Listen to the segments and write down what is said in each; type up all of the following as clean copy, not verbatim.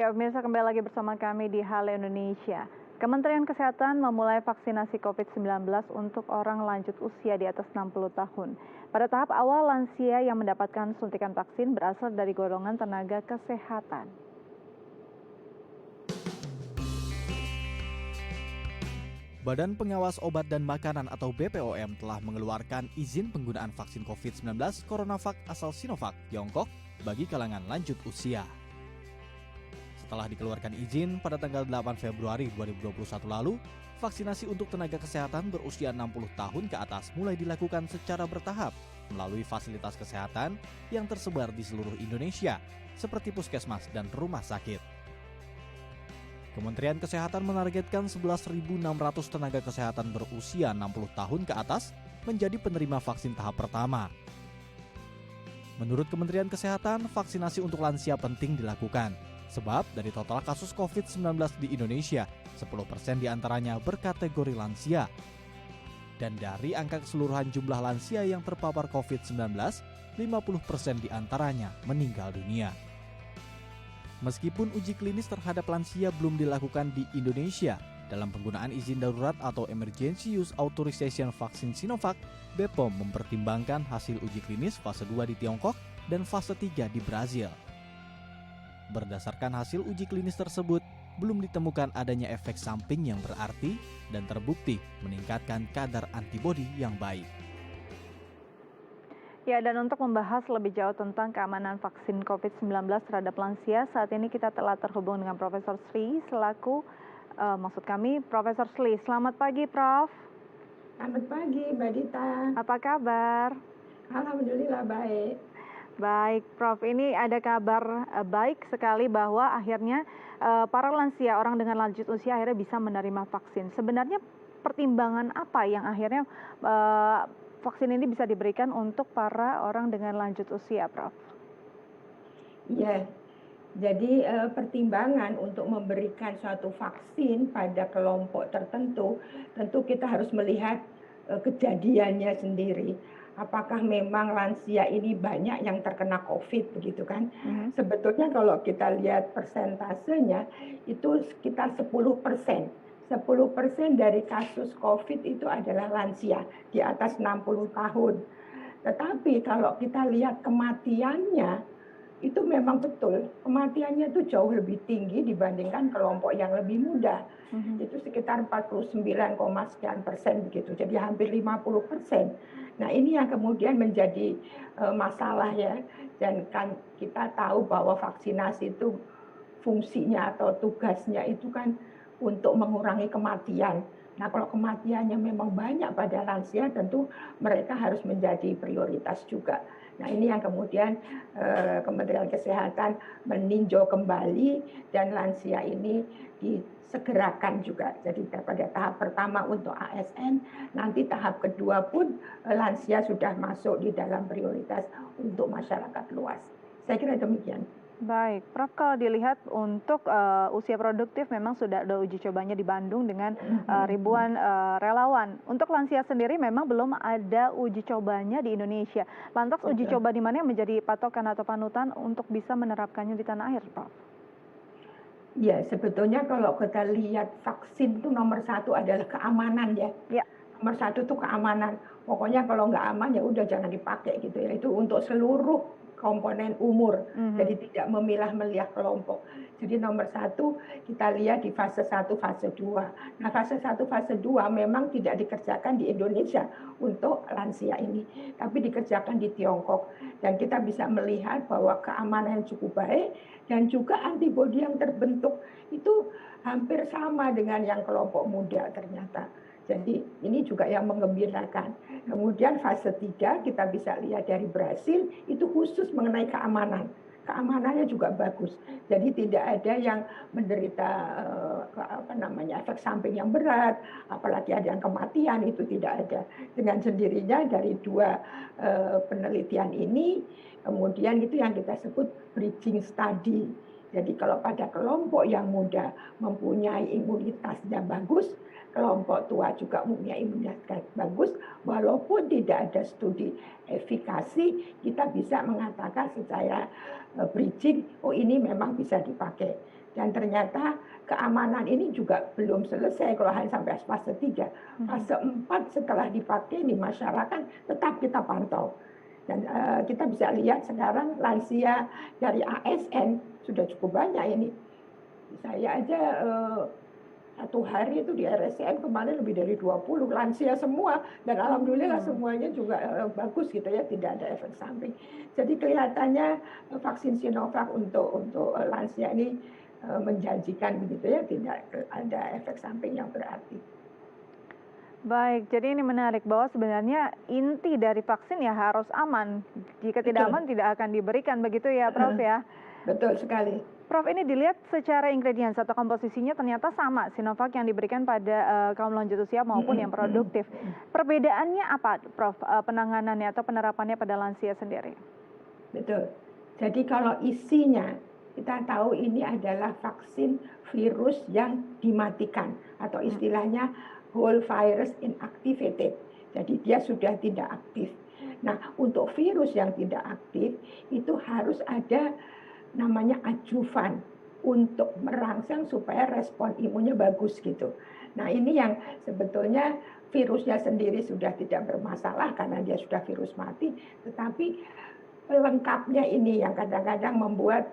Ya, pemirsa kembali lagi bersama kami di Halo Indonesia. Kementerian Kesehatan memulai vaksinasi COVID-19 untuk orang lanjut usia di atas 60 tahun. Pada tahap awal, lansia yang mendapatkan suntikan vaksin berasal dari golongan tenaga kesehatan. Badan Pengawas Obat dan Makanan atau BPOM telah mengeluarkan izin penggunaan vaksin COVID-19 CoronaVac asal Sinovac, Tiongkok bagi kalangan lanjut usia. Setelah dikeluarkan izin pada tanggal 8 Februari 2021 lalu, vaksinasi untuk tenaga kesehatan berusia 60 tahun ke atas mulai dilakukan secara bertahap melalui fasilitas kesehatan yang tersebar di seluruh Indonesia, seperti puskesmas dan rumah sakit. Kementerian Kesehatan menargetkan 11.600 tenaga kesehatan berusia 60 tahun ke atas menjadi penerima vaksin tahap pertama. Menurut Kementerian Kesehatan, vaksinasi untuk lansia penting dilakukan. Sebab dari total kasus COVID-19 di Indonesia, 10% diantaranya berkategori lansia. Dan dari angka keseluruhan jumlah lansia yang terpapar COVID-19, 50% diantaranya meninggal dunia. Meskipun uji klinis terhadap lansia belum dilakukan di Indonesia, dalam penggunaan izin darurat atau Emergency Use Authorization vaksin Sinovac, BPOM mempertimbangkan hasil uji klinis fase 2 di Tiongkok dan fase 3 di Brazil. Berdasarkan hasil uji klinis tersebut, belum ditemukan adanya efek samping yang berarti dan terbukti meningkatkan kadar antibodi yang baik. Ya, dan untuk membahas lebih jauh tentang keamanan vaksin COVID-19 terhadap lansia, saat ini kita telah terhubung dengan Profesor Sri Profesor Sri. Selamat pagi, Prof. Selamat pagi, Mbak Dita. Apa kabar? Alhamdulillah baik. Baik, Prof. Ini ada kabar baik sekali bahwa akhirnya para lansia, orang dengan lanjut usia akhirnya bisa menerima vaksin. Sebenarnya pertimbangan apa yang akhirnya vaksin ini bisa diberikan untuk para orang dengan lanjut usia, Prof? Ya, jadi pertimbangan untuk memberikan suatu vaksin pada kelompok tertentu, tentu kita harus melihat kejadiannya sendiri. Apakah memang lansia ini banyak yang terkena COVID begitu kan? Sebetulnya kalau kita lihat persentasenya itu sekitar 10%. 10% dari kasus COVID itu adalah lansia di atas 60 tahun. Tetapi kalau kita lihat kematiannya, itu memang betul, kematiannya itu jauh lebih tinggi dibandingkan kelompok yang lebih muda. Itu sekitar 49, sekian persen begitu, jadi hampir 50%. Nah ini yang kemudian menjadi masalah ya, dan kan kita tahu bahwa vaksinasi itu fungsinya atau tugasnya itu kan untuk mengurangi kematian. Nah kalau kematiannya memang banyak pada lansia, tentu mereka harus menjadi prioritas juga. Nah ini yang kemudian Kementerian Kesehatan meninjau kembali dan lansia ini disegerakan juga. Jadi pada tahap pertama untuk ASN, nanti tahap kedua pun lansia sudah masuk di dalam prioritas untuk masyarakat luas. Saya kira demikian. Baik, Prof, kalau dilihat untuk usia produktif memang sudah ada uji cobanya di Bandung dengan ribuan relawan. Untuk lansia sendiri memang belum ada uji cobanya di Indonesia. Lantas uji coba di mana yang menjadi patokan atau panutan untuk bisa menerapkannya di tanah air, Prof? Ya, sebetulnya kalau kita lihat vaksin itu nomor satu adalah keamanan ya. Ya. Nomor satu itu keamanan. Pokoknya kalau nggak aman ya udah jangan dipakai gitu ya. Itu untuk seluruh komponen umur, jadi tidak memilah-meliah kelompok. Jadi nomor satu kita lihat di fase 1, fase 2. Nah fase 1, fase 2 memang tidak dikerjakan di Indonesia untuk lansia ini, tapi dikerjakan di Tiongkok. Dan kita bisa melihat bahwa keamanan yang cukup baik dan juga antibodi yang terbentuk itu hampir sama dengan yang kelompok muda ternyata. Jadi ini juga yang menggembirakan. Kemudian fase 3 kita bisa lihat dari Brasil itu khusus mengenai keamanan. Keamanannya juga bagus. Jadi tidak ada yang menderita efek samping yang berat, apalagi ada yang kematian, itu tidak ada. Dengan sendirinya dari dua penelitian ini, kemudian itu yang kita sebut bridging study. Jadi kalau pada kelompok yang muda mempunyai imunitasnya bagus, kelompok tua juga mempunyai imunitas bagus, walaupun tidak ada studi efikasi, kita bisa mengatakan secara bridging, oh ini memang bisa dipakai. Dan ternyata keamanan ini juga belum selesai kalau hanya sampai fase 3. Fase 4 setelah dipakai di masyarakat tetap kita pantau. Dan kita bisa lihat sekarang lansia dari ASN sudah cukup banyak ini. Saya aja satu hari itu di RSCM kemarin lebih dari 20 lansia semua, dan alhamdulillah semuanya juga bagus gitu ya, tidak ada efek samping. Jadi kelihatannya vaksin Sinovac untuk lansia ini menjanjikan begitu ya, tidak ada efek samping yang berarti. Baik, jadi ini menarik bahwa sebenarnya inti dari vaksin ya harus aman. Jika tidak aman tidak akan diberikan, begitu ya Prof ya? Betul sekali. Prof, ini dilihat secara ingredients atau komposisinya ternyata sama Sinovac yang diberikan pada kaum lanjut usia maupun yang produktif. Perbedaannya apa Prof, penanganannya atau penerapannya pada lansia sendiri? Betul. Jadi kalau isinya, kita tahu ini adalah vaksin virus yang dimatikan atau istilahnya whole virus inactivated. Jadi dia sudah tidak aktif. Nah, untuk virus yang tidak aktif itu harus ada namanya adjuvan untuk merangsang supaya respon imunnya bagus gitu. Nah, ini yang sebetulnya virusnya sendiri sudah tidak bermasalah karena dia sudah virus mati, tetapi pelengkapnya ini yang kadang-kadang membuat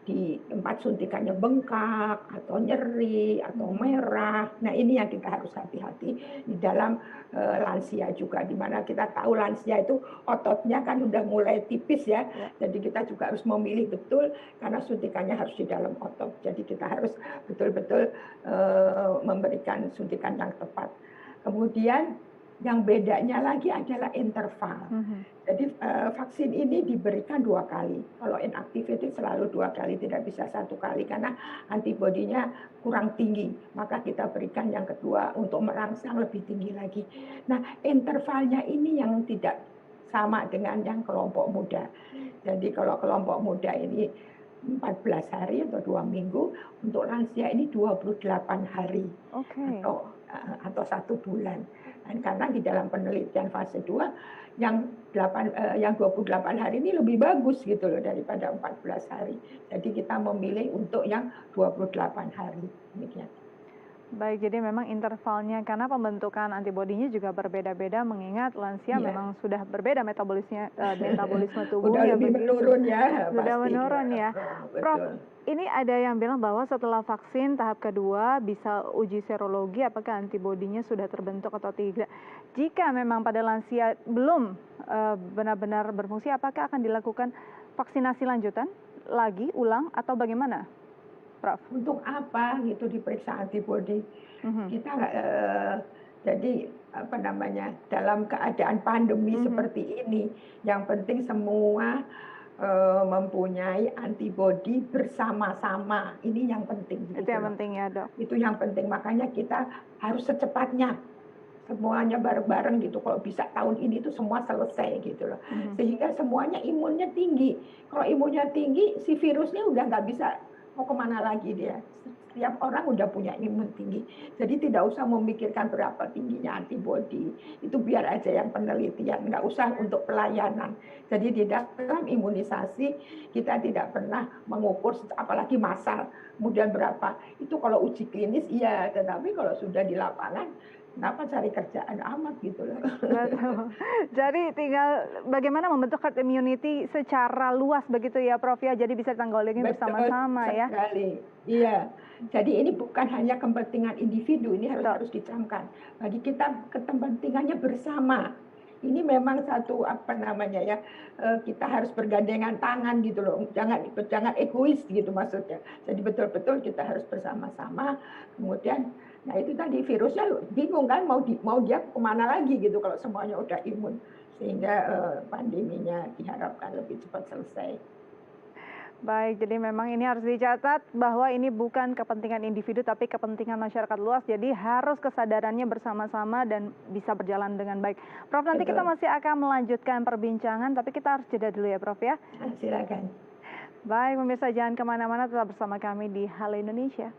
di tempat suntikannya bengkak atau nyeri atau merah. Nah, ini yang kita harus hati-hati di dalam lansia juga, di mana kita tahu lansia itu ototnya kan udah mulai tipis ya. Jadi kita juga harus memilih betul karena suntikannya harus di dalam otot. Jadi kita harus betul-betul memberikan suntikan yang tepat. Kemudian yang bedanya lagi adalah interval. Jadi vaksin ini diberikan 2 kali. Kalau inactivated selalu 2 kali, tidak bisa 1 kali karena antibodinya kurang tinggi. Maka kita berikan yang kedua untuk merangsang lebih tinggi lagi. Nah, intervalnya ini yang tidak sama dengan yang kelompok muda. Jadi kalau kelompok muda ini 14 hari atau 2 minggu, untuk lansia ini 28 hari atau 1 bulan. Dan karena di dalam penelitian fase 2 yang 28 hari ini lebih bagus gitu loh daripada 14 hari. Jadi kita memilih untuk yang 28 hari. Demikian. Baik, jadi memang intervalnya karena pembentukan antibodinya juga berbeda-beda mengingat lansia memang sudah berbeda metabolisme tubuhnya. Sudah lebih menurun ya. Sudah menurun ya. Prof, Betul. ini ada yang bilang bahwa setelah vaksin tahap kedua bisa uji serologi apakah antibodinya sudah terbentuk atau tidak. Jika memang pada lansia belum benar-benar berfungsi, apakah akan dilakukan vaksinasi lanjutan lagi, ulang atau bagaimana? Prof. Untuk apa gitu diperiksa antibodi? Kita jadi apa namanya, dalam keadaan pandemi seperti ini, yang penting semua mempunyai antibodi bersama-sama. Ini yang penting. Itu yang penting ya Dok. Itu yang penting, makanya kita harus secepatnya semuanya bareng-bareng gitu. Kalau bisa tahun ini tuh semua selesai gitu loh. Sehingga semuanya imunnya tinggi. Kalau imunnya tinggi, si virusnya udah nggak bisa mau kemana lagi dia. Setiap orang udah punya imun tinggi. Jadi tidak usah memikirkan berapa tingginya antibodi. Itu biar aja yang penelitian, nggak usah untuk pelayanan. Jadi di dalam imunisasi kita tidak pernah mengukur, apalagi massal, kemudian berapa. Itu kalau uji klinis iya, tetapi kalau sudah di lapangan, kenapa cari kerjaan amat gitu loh. Betul. Jadi tinggal bagaimana membentuk herd immunity secara luas begitu ya Prof ya. Jadi bisa ditanggulangi bersama-sama ya. Sekali. Iya. Jadi ini bukan hanya kepentingan individu, ini harus dicamkan. Bagi kita kepentingannya bersama. Ini memang satu apa namanya ya, kita harus bergandengan tangan gitu loh. Jangan egois gitu maksudnya. Jadi betul-betul kita harus bersama-sama. Kemudian nah itu tadi virusnya bingung kan mau dia kemana lagi gitu kalau semuanya udah imun, sehingga pandeminya diharapkan lebih cepat selesai. Baik, jadi memang ini harus dicatat bahwa ini bukan kepentingan individu tapi kepentingan masyarakat luas. Jadi harus kesadarannya bersama-sama dan bisa berjalan dengan baik. Prof, nanti kita masih akan melanjutkan perbincangan tapi kita harus jeda dulu ya Prof ya. Silakan. Baik, pemirsa jangan kemana-mana, tetap bersama kami di Halo Indonesia.